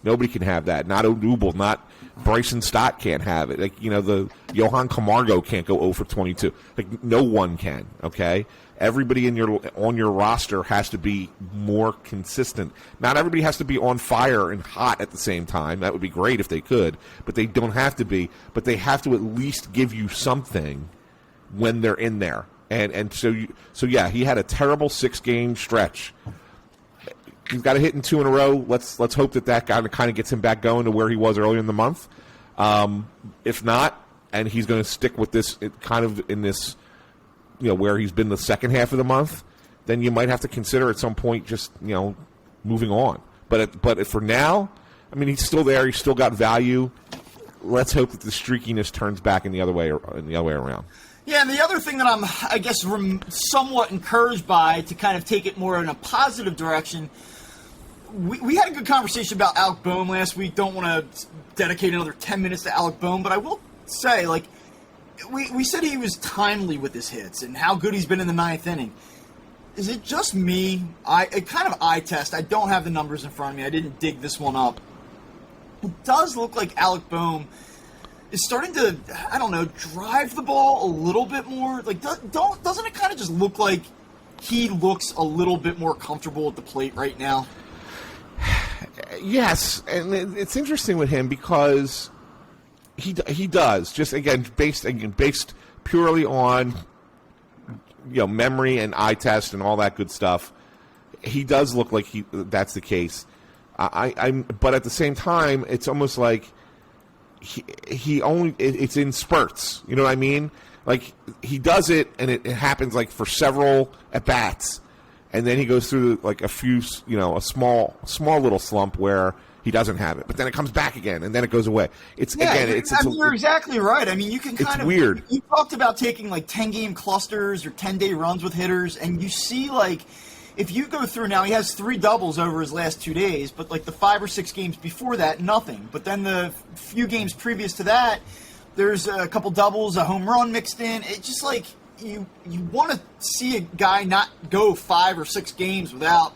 can have that. Not Odubel, not Bryson Stott can't have it. Like, the Johan Camargo can't go 0 for 22. Like, no one can. Okay, everybody on your roster has to be more consistent. Not everybody has to be on fire and hot at the same time. That would be great if they could, but they don't have to be. But they have to at least give you something when they're in there. And so yeah, he had a terrible 6-game stretch. He's got a hit in 2 in a row. Let's hope that kind of gets him back going to where he was earlier in the month. If not, and he's going to stick with this kind of in this, where he's been the second half of the month, then you might have to consider at some point just moving on. But for now, I mean, he's still there. He's still got value. Let's hope that the streakiness turns back in the other way around. Yeah, and the other thing that I'm, I guess, somewhat encouraged by to kind of take it more in a positive direction, we had a good conversation about Alec Boehm last week. Don't want to dedicate another 10 minutes to Alec Boehm, but I will say, we said he was timely with his hits and how good he's been in the 9th inning. Is it just me? It kind of eye test. I don't have the numbers in front of me. I didn't dig this one up. It does look like Alec Boehm is starting to, I don't know, drive the ball a little bit more. Like, doesn't it kind of just look like he looks a little bit more comfortable at the plate right now? Yes, and it's interesting with him because he does, just again based purely on memory and eye test and all that good stuff. He does look like that's the case. But at the same time, it's almost like it's in spurts. You know what I mean? Like, he does it, and it happens like for several at bats, and then he goes through like a few, a small little slump where he doesn't have it, but then it comes back again, and then it goes away. You're exactly right. I mean, you can kind of weird. You talked about taking like 10-game clusters or 10-day runs with hitters, and you see like. If you go through now, he has 3 doubles over his last 2 days, but like the 5 or 6 games before that, nothing. But then the few games previous to that, there's a couple doubles, a home run mixed in. It's just like you want to see a guy not go 5 or 6 games without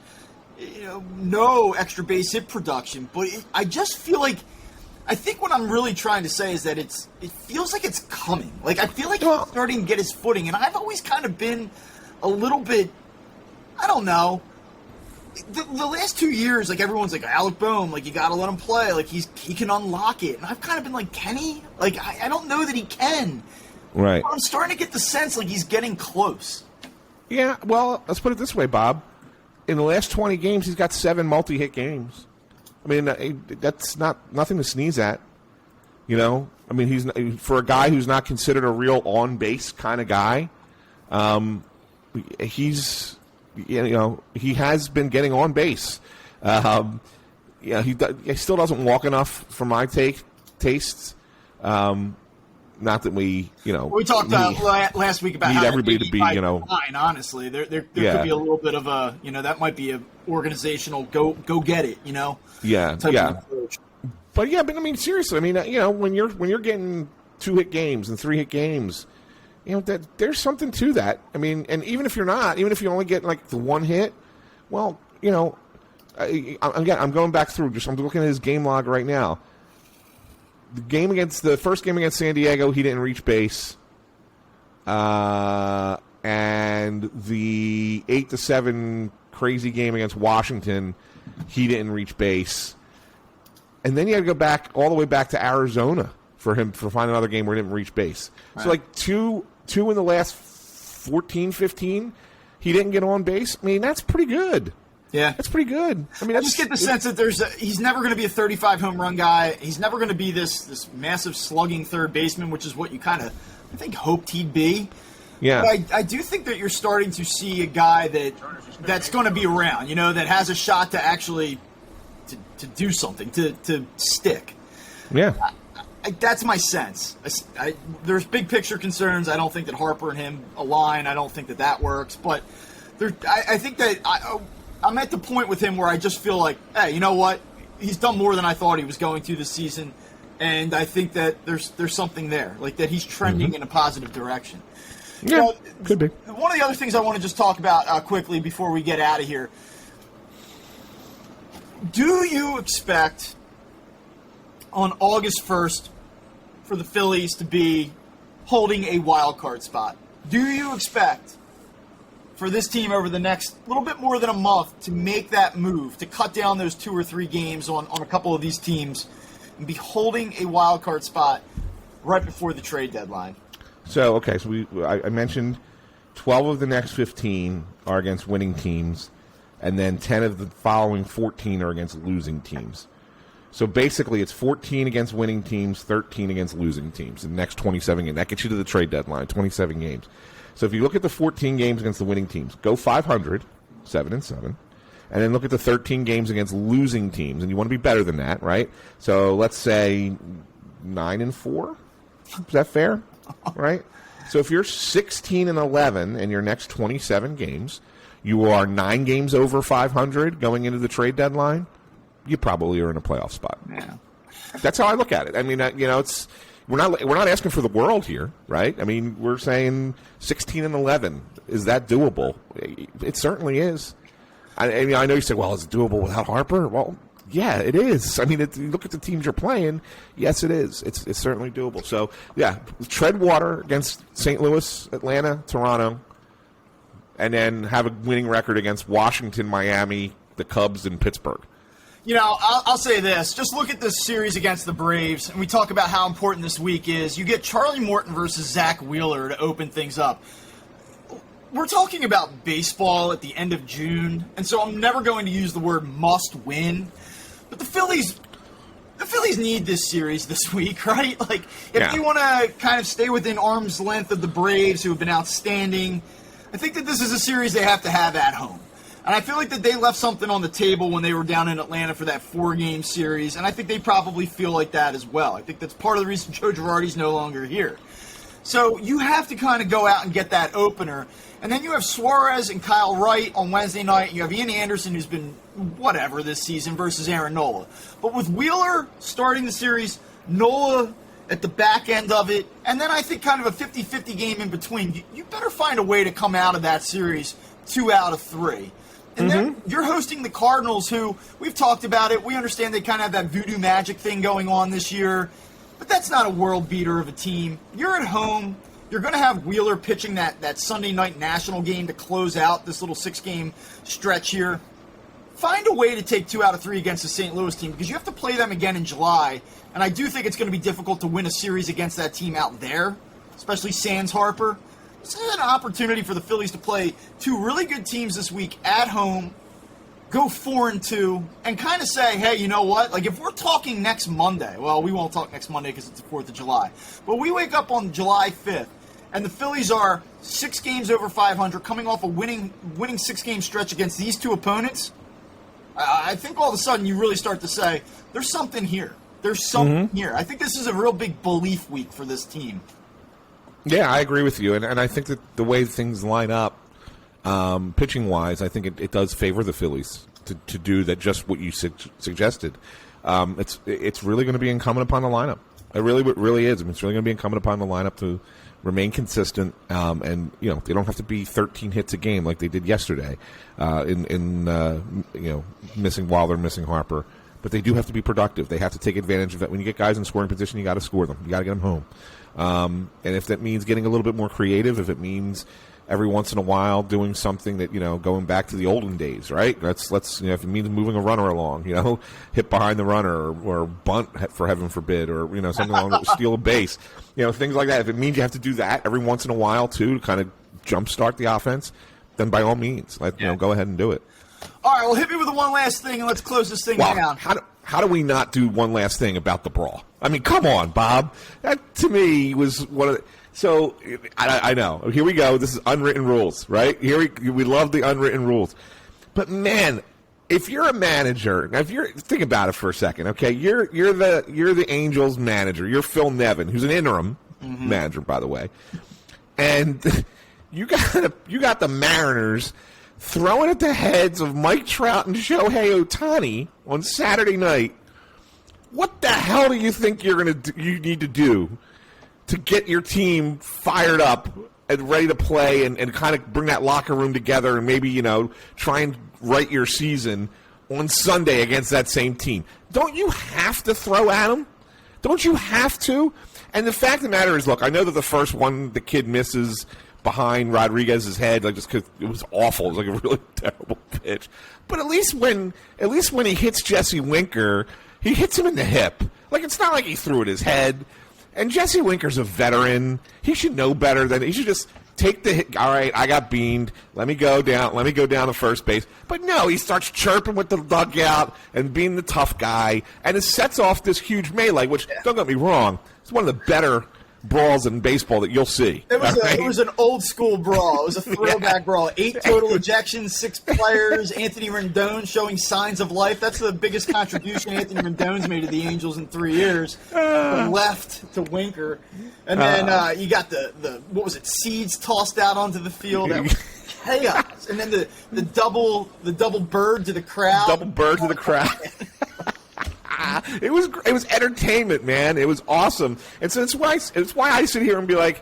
no extra base hit production. But I just feel like I think what I'm really trying to say is that it feels like it's coming. Like, I feel like he's starting to get his footing, and I've always kind of been a little bit. I don't know. The last 2 years, like, everyone's like, Alec Boehm, like, you got to let him play. Like, he can unlock it. And I've kind of been like, can he? Like, I don't know that he can. Right. But I'm starting to get the sense like he's getting close. Yeah, well, let's put it this way, Bob. In the last 20 games, he's got 7 multi-hit games. I mean, that's nothing to sneeze at. I mean, he's for a guy who's not considered a real on-base kind of guy. He has been getting on base. He still doesn't walk enough for my tastes. Not that we talked about last week about need how everybody to be fine. Honestly, there could be a little bit of a that might be a organizational go get it yeah. But I mean, seriously, I mean, when you're getting 2-hit games and 3-hit games. That there's something to that. I mean, and even if you only get like the 1 hit, well, I'm going back through. I'm looking at his game log right now. The first game against San Diego, he didn't reach base, and the 8-7 crazy game against Washington, he didn't reach base, and then you had to go back all the way back to Arizona for him to find another game where he didn't reach base. Right. So like two in the last 14, 15, he didn't get on base. I mean, that's pretty good. Yeah. That's pretty good. I mean, I just get the sense that he's never going to be a 35 home run guy. He's never going to be this massive slugging third baseman, which is what you kind of, I think, hoped he'd be. Yeah. But I do think that you're starting to see a guy that's going to be around, that has a shot to actually to do something, to stick. Yeah. That's my sense. There's big picture concerns. I don't think that Harper and him align. I don't think that works. But I think that I'm at the point with him where I just feel like, hey, you know what? He's done more than I thought he was going to this season. And I think that there's something there, like that he's trending in a positive direction. Yeah, could be. One of the other things I want to just talk about quickly before we get out of here. Do you expect on August 1st for the Phillies to be holding a wild card spot? Do you expect for this team over the next little bit more than a month to make that move, to cut down those 2 or 3 games on a couple of these teams and be holding a wild card spot right before the trade deadline? So, okay, so I mentioned 12 of the next 15 are against winning teams, and then 10 of the following 14 are against losing teams. So basically it's 14 against winning teams, 13 against losing teams in the next 27 games. That gets you to the trade deadline, 27 games. So if you look at the 14 games against the winning teams, go 500, 7-7, and then look at the 13 games against losing teams, and you want to be better than that, right? So let's say 9-4. Is that fair? Right? So if you're 16-11 in your next 27 games, you are 9 games over 500 going into the trade deadline, you probably are in a playoff spot. Yeah. That's how I look at it. I mean, it's we're not asking for the world here, right? I mean, we're saying 16-11. Is that doable? It certainly is. I mean, I know you said, well, is it doable without Harper? Well, yeah, it is. I mean, look at the teams you're playing. Yes, it is. It's certainly doable. So, yeah, tread water against St. Louis, Atlanta, Toronto, and then have a winning record against Washington, Miami, the Cubs, and Pittsburgh. You know, I'll say this. Just look at this series against the Braves, and we talk about how important this week is. You get Charlie Morton versus Zach Wheeler to open things up. We're talking about baseball at the end of June, and so I'm never going to use the word must win. But the Phillies need this series this week, right? Like, if they want to kind of stay within arm's length of the Braves, who have been outstanding, I think that this is a series they have to have at home. And I feel like that they left something on the table when they were down in Atlanta for that 4-game series, and I think they probably feel like that as well. I think that's part of the reason Joe Girardi's no longer here. So you have to kind of go out and get that opener. And then you have Suarez and Kyle Wright on Wednesday night, and you have Ian Anderson, who's been whatever this season, versus Aaron Nola. But with Wheeler starting the series, Nola at the back end of it, and then I think kind of a 50-50 game in between, you better find a way to come out of that series 2 out of 3. And then you're hosting the Cardinals, who, we've talked about it, we understand they kind of have that voodoo magic thing going on this year, but that's not a world beater of a team. You're at home. You're going to have Wheeler pitching that Sunday night national game to close out this little 6-game stretch here. Find a way to take 2 out of 3 against the St. Louis team, because you have to play them again in July, and I do think it's going to be difficult to win a series against that team out there, especially sans Harper. This is an opportunity for the Phillies to play 2 really good teams this week at home, go 4-2, and kind of say, hey, you know what? Like, if we're talking next Monday, well, we won't talk next Monday because it's the 4th of July, but we wake up on July 5th, and the Phillies are 6 games over 500, coming off a winning 6-game stretch against these 2 opponents. I think all of a sudden you really start to say, there's something here. There's something here. I think this is a real big belief week for this team. Yeah, I agree with you, and I think that the way things line up, pitching-wise, I think it does favor the Phillies to do that, just what you suggested. It's really going to be incumbent upon the lineup. It really is. I mean, it's really going to be incumbent upon the lineup to remain consistent, and they don't have to be 13 hits a game like they did yesterday, missing Wilder, missing Harper. But they do have to be productive. They have to take advantage of that. When you get guys in scoring position, you got to score them. You got to get them home. And if that means getting a little bit more creative, if it means every once in a while doing something that, going back to the olden days, right? Let's if it means moving a runner along, hit behind the runner or bunt, for heaven forbid, or, something along, steal a base, things like that. If it means you have to do that every once in a while, too, to kind of jumpstart the offense, then by all means, go ahead and do it. All right, well, hit me with one last thing, and let's close this thing down. How do we not do one last thing about the brawl? I mean, come on, Bob. That, to me, was one of the... So, I know. Here we go. This is unwritten rules, right? We love the unwritten rules. But, man, if you're a manager... Now, think about it for a second, okay? You're the Angels manager. You're Phil Nevin, who's an interim manager, by the way. And you got the Mariners throwing at the heads of Mike Trout and Shohei Ohtani on Saturday night what the hell do you think you need to do to get your team fired up and ready to play and kind of bring that locker room together and maybe, try and write your season on Sunday against that same team? Don't you have to throw at them? Don't you have to? And the fact of the matter is, look, I know that the first one the kid misses behind Rodriguez's head, like, just because it was awful. It was like a really terrible pitch. But at least when he hits Jesse Winker, he hits him in the hip. Like, it's not like he threw at his head. And Jesse Winker's a veteran. He should know better than he should just take the hit. All right, I got beamed. Let me go down to first base. But no, he starts chirping with the dugout and being the tough guy, and it sets off this huge melee. Which, don't get me wrong, it's one of the better brawls in baseball that you'll see. It was an old school brawl. It was a throwback brawl. 8 total ejections, 6 players. Anthony Rendon showing signs of life. That's the biggest contribution Anthony Rendon's made to the Angels in 3 years. From left to Winker. And then you got the what was it, seeds tossed out onto the field. That was chaos. And then the double bird to the crowd. Double bird to the crowd. It was entertainment, man. It was awesome, and so it's why I sit here and be like,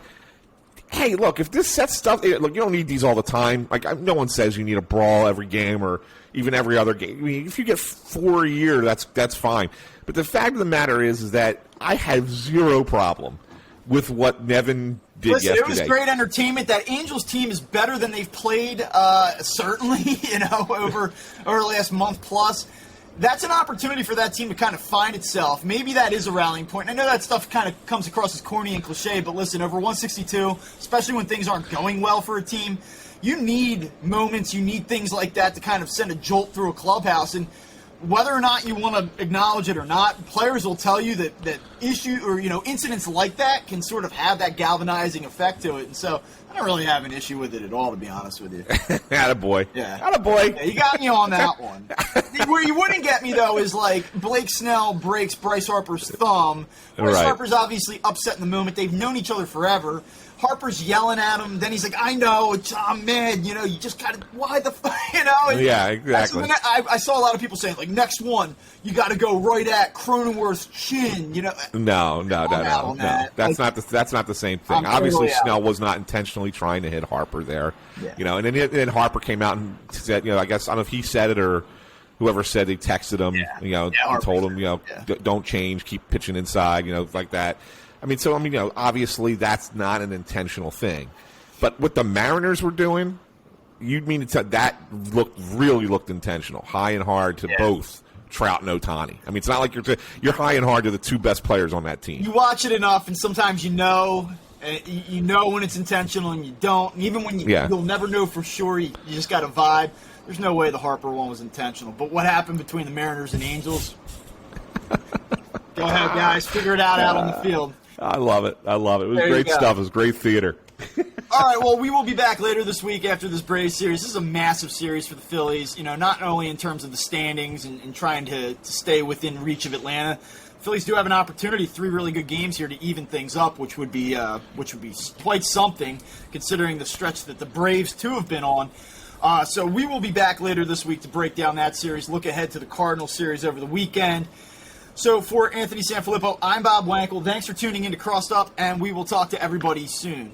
hey, look, if this sets stuff, look, you don't need these all the time. Like, no one says you need a brawl every game or even every other game. I mean, if you get 4 a year, that's fine. But the fact of the matter is that I have zero problem with what Nevin did yesterday. It was great entertainment. That Angels team is better than they've played, certainly, over the last month plus. That's an opportunity for that team to kind of find itself. Maybe that is a rallying point. I know that stuff kind of comes across as corny and cliche, but listen, over 162, especially when things aren't going well for a team, you need moments, you need things like that to kind of send a jolt through a clubhouse. And whether or not you want to acknowledge it or not, players will tell you that incidents like that can sort of have that galvanizing effect to it. And so I don't really have an issue with it at all, to be honest with you. Attaboy. Yeah. Attaboy. Yeah, you got me on that one. Where you wouldn't get me, though, is like Blake Snell breaks Bryce Harper's thumb. Bryce Harper's obviously upset in the moment. They've known each other forever. Harper's yelling at him. Then he's like, I know, I'm mad. You just got to, why the fuck, Yeah, exactly. I saw a lot of people saying, like, next one, you got to go right at Cronenworth's chin, No. That's not the same thing. Obviously, Snell was not intentionally trying to hit Harper there. Yeah. And then Harper came out and said, I guess, I don't know if he said it or whoever said they texted him, and told him, don't change, keep pitching inside, like that. Obviously that's not an intentional thing. But what the Mariners were doing, you'd mean to tell that really looked intentional, high and hard to both Trout and Ohtani. I mean, it's not like you're high and hard to the 2 best players on that team. You watch it enough, and sometimes you know when it's intentional, and you don't. And even when you'll never know for sure, you just got a vibe. There's no way the Harper one was intentional. But what happened between the Mariners and Angels? Go ahead, guys. Figure it out on the field. I love it. It was great stuff. It was great theater. All right, well, we will be back later this week after this Braves series. This is a massive series for the Phillies, not only in terms of the standings and trying to stay within reach of Atlanta. The Phillies do have an opportunity, 3 really good games here to even things up, which would be quite something considering the stretch that the Braves, too, have been on. So we will be back later this week to break down that series, look ahead to the Cardinals series over the weekend. So for Anthony Sanfilippo, I'm Bob Wankel. Thanks for tuning in to Crossed Up, and we will talk to everybody soon.